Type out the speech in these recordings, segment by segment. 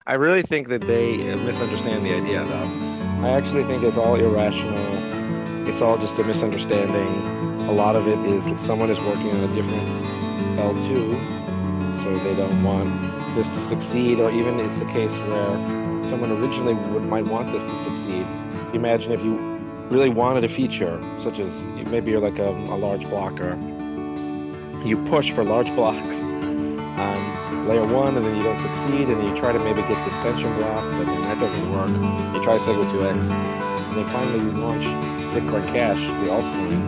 I really think that they misunderstand the idea, though. I actually think it's all irrational. It's all just a misunderstanding. A lot of it is someone is working on a different L2, so they don't want this to succeed, or even it's the case where someone originally might want this to succeed. Imagine if you really wanted a feature, such as maybe you're like a large blocker. You push for large blocks on layer 1, and then you don't succeed, and then you try to maybe get the extension block, but then that doesn't work. You try Segwit 2x, and then finally you launch Bitcoin Cash, the altcoin.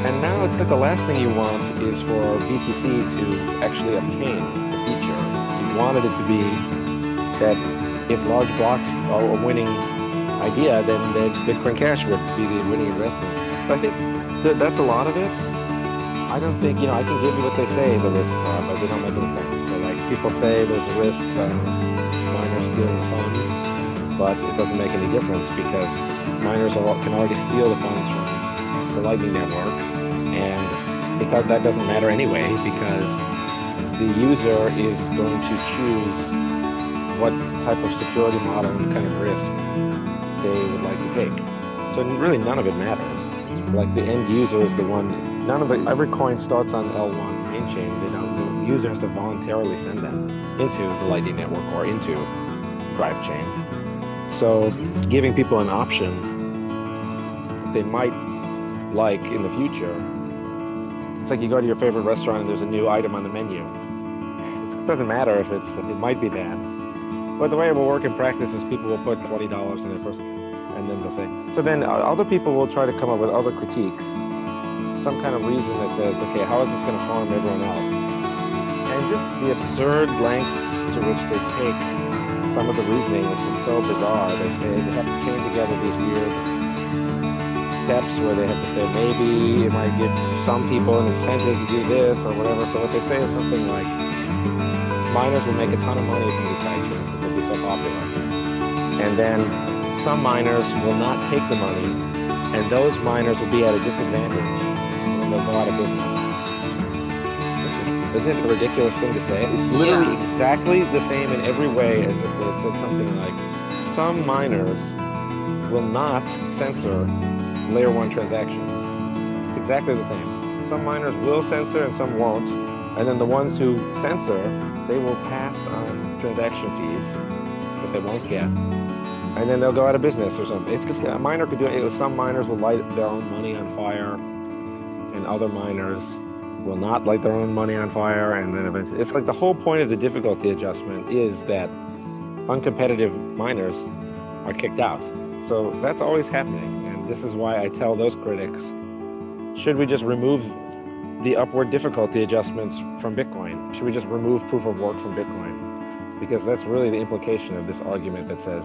And now it's like the last thing you want is for BTC to actually obtain the feature. You wanted it to be that if large blocks are a winning idea, then Bitcoin Cash would be the winning investment. But I think that's a lot of it. I don't think, I can give you what they say the risks are, but they don't make any sense. So like people say there's a risk of miners stealing the funds, but it doesn't make any difference because miners can already steal the funds from the Lightning Network, and that doesn't matter anyway because the user is going to choose what type of security model and kind of risk they would like to take. So really none of it matters. Like the end user is the one. Every coin starts on L1 main chain. The user has to voluntarily send them into the Lightning Network or into Drivechain. So giving people an option they might like in the future. It's like you go to your favorite restaurant and there's a new item on the menu. It doesn't matter if it might be bad. But the way it will work in practice is people will put $20 in their first, and then they'll say. So then other people will try to come up with other critiques. Some kind of reason that says, okay, how is this going to harm everyone else? And just the absurd lengths to which they take some of the reasoning, which is so bizarre. They say they have to chain together these weird steps where they have to say maybe it might give some people an incentive to do this or whatever. So what they say is something like miners will make a ton of money from these sidechains because they'll be so popular. And then some miners will not take the money, and those miners will be at a disadvantage. They'll go out of business. Isn't it a ridiculous thing to say? It's literally exactly the same in every way as if it said something like, some miners will not censor layer 1 transactions. It's exactly the same. Some miners will censor and some won't. And then the ones who censor, they will pass on transaction fees that they won't get. And then they'll go out of business or something. It's just a miner could do it. Some miners will light their own money on fire, and other miners will not light their own money on fire, and then eventually, it's like the whole point of the difficulty adjustment is that uncompetitive miners are kicked out. So that's always happening, and this is why I tell those critics, should we just remove the upward difficulty adjustments from Bitcoin? Should we just remove proof of work from Bitcoin? Because that's really the implication of this argument that says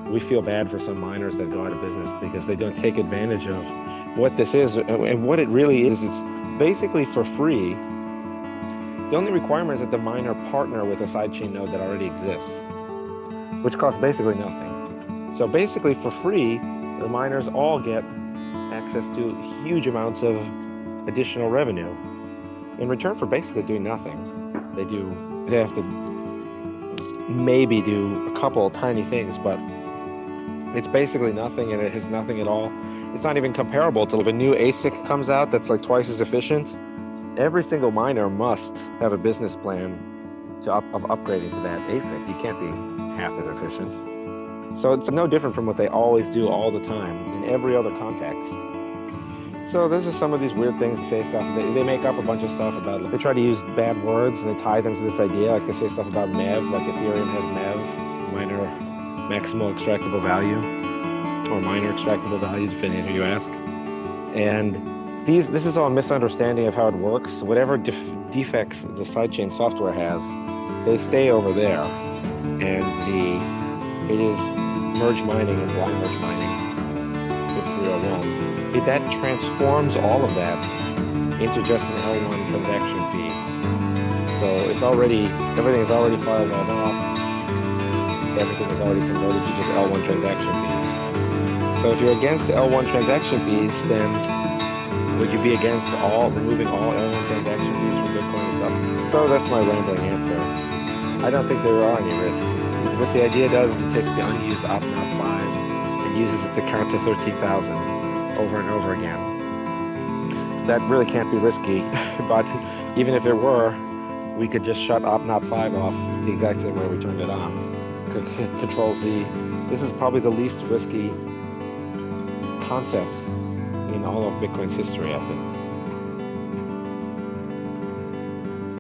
we feel bad for some miners that go out of business because they don't take advantage of what this is. And what it really is, it's basically for free. The only requirement is that the miner partner with a sidechain node that already exists, which costs basically nothing. So basically for free, the miners all get access to huge amounts of additional revenue in return for basically doing nothing. They have to maybe do a couple tiny things, but it's basically nothing, and it has nothing at all. It's not even comparable to if a new ASIC comes out that's like twice as efficient. Every single miner must have a business plan of upgrading to that ASIC. You can't be half as efficient. So it's no different from what they always do all the time in every other context. So those are some of these weird things to say stuff. They make up a bunch of stuff about, they try to use bad words and they tie them to this idea. Like they say stuff about MEV, like Ethereum has MEV, miner maximal extractable value, or miner extractable value, depending on who you ask. And this is all a misunderstanding of how it works. Whatever defects the sidechain software has, they stay over there. And it is merge mining and blind merge mining with 301. That transforms all of that into just an L1 transaction fee. So everything is already filed off. Everything is already converted to just L1 transaction fees. So if you're against the L1 transaction fees, then would you be against removing all L1 transaction fees from Bitcoin itself? So that's my rambling answer. I don't think there are any risks. what the idea does is it takes the unused op-not 5 and uses it to count to 13,000 over and over again. That really can't be risky, but even if it were, we could just shut op-not 5 off the exact same way we turned it on. Control Z. This is probably the least risky concept in all of Bitcoin's history, I think.